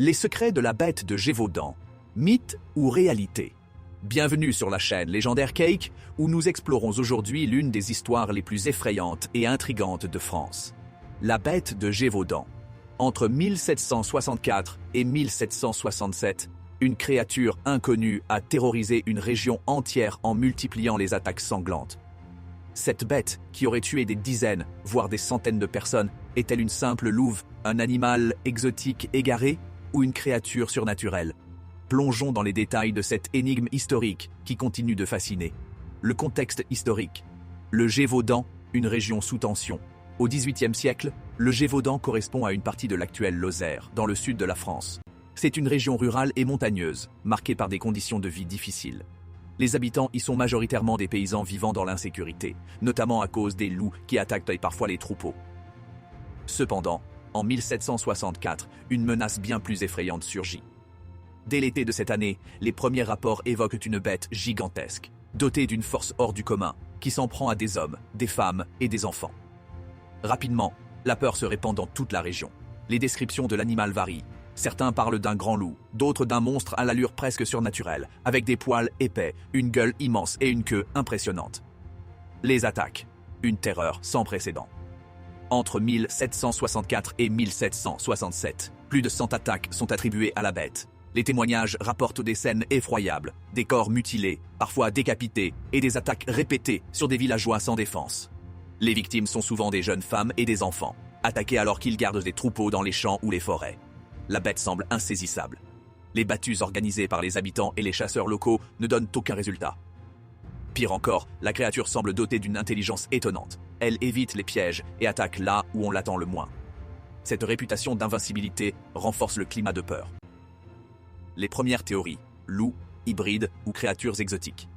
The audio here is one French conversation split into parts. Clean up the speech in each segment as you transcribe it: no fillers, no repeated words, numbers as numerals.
Les secrets de la bête de Gévaudan, mythe ou réalité? Bienvenue sur la chaîne Légendaire Cake, où nous explorons aujourd'hui l'une des histoires les plus effrayantes et intrigantes de France. La bête de Gévaudan. Entre 1764 et 1767, une créature inconnue a terrorisé une région entière en multipliant les attaques sanglantes. Cette bête, qui aurait tué des dizaines, voire des centaines de personnes, est-elle une simple louve, un animal exotique égaré ou une créature surnaturelle? Plongeons dans les détails de cette énigme historique qui continue de fasciner. Le contexte historique. Le Gévaudan, une région sous tension. Au XVIIIe siècle, le Gévaudan correspond à une partie de l'actuelle Lozère, dans le sud de la France. C'est une région rurale et montagneuse, marquée par des conditions de vie difficiles. Les habitants y sont majoritairement des paysans vivant dans l'insécurité, notamment à cause des loups qui attaquent parfois les troupeaux. Cependant, en 1764, une menace bien plus effrayante surgit. Dès l'été de cette année, les premiers rapports évoquent une bête gigantesque, dotée d'une force hors du commun, qui s'en prend à des hommes, des femmes et des enfants. Rapidement, la peur se répand dans toute la région. Les descriptions de l'animal varient. Certains parlent d'un grand loup, d'autres d'un monstre à l'allure presque surnaturelle, avec des poils épais, une gueule immense et une queue impressionnante. Les attaques, une terreur sans précédent. Entre 1764 et 1767, plus de 100 attaques sont attribuées à la bête. Les témoignages rapportent des scènes effroyables, des corps mutilés, parfois décapités, et des attaques répétées sur des villageois sans défense. Les victimes sont souvent des jeunes femmes et des enfants, attaqués alors qu'ils gardent des troupeaux dans les champs ou les forêts. La bête semble insaisissable. Les battues organisées par les habitants et les chasseurs locaux ne donnent aucun résultat. Pire encore, la créature semble dotée d'une intelligence étonnante. Elle évite les pièges et attaque là où on l'attend le moins. Cette réputation d'invincibilité renforce le climat de peur. Les premières théories, loups, hybrides ou créatures exotiques.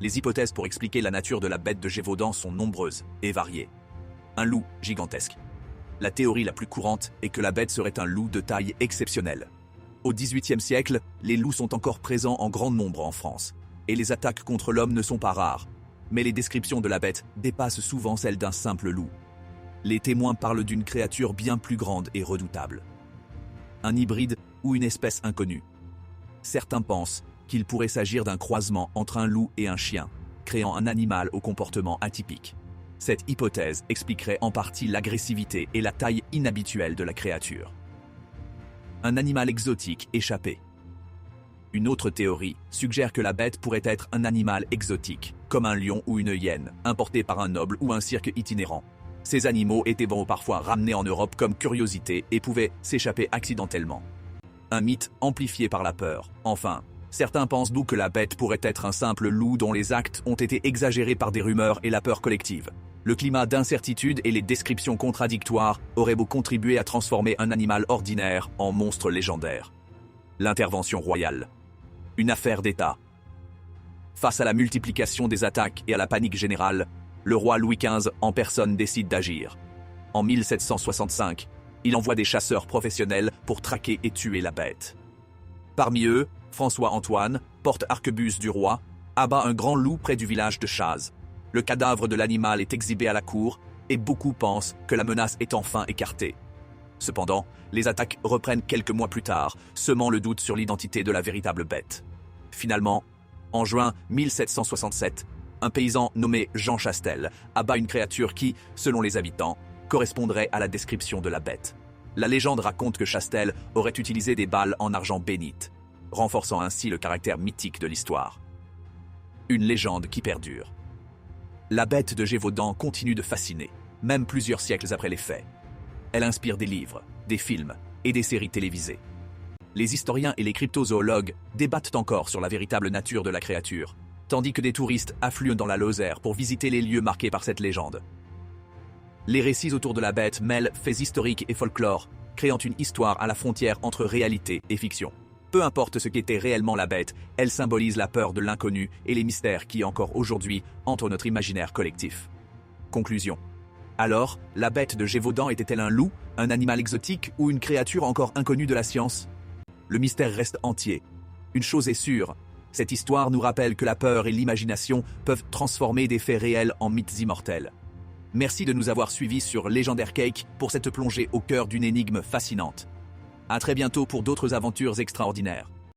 Les hypothèses pour expliquer la nature de la bête de Gévaudan sont nombreuses et variées. Un loup gigantesque. La théorie la plus courante est que la bête serait un loup de taille exceptionnelle. Au XVIIIe siècle, les loups sont encore présents en grand nombre en France, et les attaques contre l'homme ne sont pas rares. Mais les descriptions de la bête dépassent souvent celles d'un simple loup. Les témoins parlent d'une créature bien plus grande et redoutable. Un hybride ou une espèce inconnue. Certains pensent qu'il pourrait s'agir d'un croisement entre un loup et un chien, créant un animal au comportement atypique. Cette hypothèse expliquerait en partie l'agressivité et la taille inhabituelle de la créature. Un animal exotique échappé. Une autre théorie suggère que la bête pourrait être un animal exotique, comme un lion ou une hyène, importé par un noble ou un cirque itinérant. Ces animaux étaient parfois ramenés en Europe comme curiosité et pouvaient s'échapper accidentellement. Un mythe amplifié par la peur. Enfin, certains pensent d'où que la bête pourrait être un simple loup dont les actes ont été exagérés par des rumeurs et la peur collective. Le climat d'incertitude et les descriptions contradictoires auraient beau contribuer à transformer un animal ordinaire en monstre légendaire. L'intervention royale. Une affaire d'État. Face à la multiplication des attaques et à la panique générale, le roi Louis XV en personne décide d'agir. En 1765, il envoie des chasseurs professionnels pour traquer et tuer la bête. Parmi eux, François-Antoine, porte-arquebuse du roi, abat un grand loup près du village de Chazes. Le cadavre de l'animal est exhibé à la cour et beaucoup pensent que la menace est enfin écartée. Cependant, les attaques reprennent quelques mois plus tard, semant le doute sur l'identité de la véritable bête. Finalement, en juin 1767, un paysan nommé Jean Chastel abat une créature qui, selon les habitants, correspondrait à la description de la bête. La légende raconte que Chastel aurait utilisé des balles en argent bénite, renforçant ainsi le caractère mythique de l'histoire. Une légende qui perdure. La bête de Gévaudan continue de fasciner, même plusieurs siècles après les faits. Elle inspire des livres, des films et des séries télévisées. Les historiens et les cryptozoologues débattent encore sur la véritable nature de la créature, tandis que des touristes affluent dans la Lozère pour visiter les lieux marqués par cette légende. Les récits autour de la bête mêlent faits historiques et folklore, créant une histoire à la frontière entre réalité et fiction. Peu importe ce qu'était réellement la bête, elle symbolise la peur de l'inconnu et les mystères qui, encore aujourd'hui, hantent notre imaginaire collectif. Conclusion. Alors, la bête de Gévaudan était-elle un loup, un animal exotique ou une créature encore inconnue de la science? Le mystère reste entier. Une chose est sûre, cette histoire nous rappelle que la peur et l'imagination peuvent transformer des faits réels en mythes immortels. Merci de nous avoir suivis sur Légendaire Cake pour cette plongée au cœur d'une énigme fascinante. À très bientôt pour d'autres aventures extraordinaires.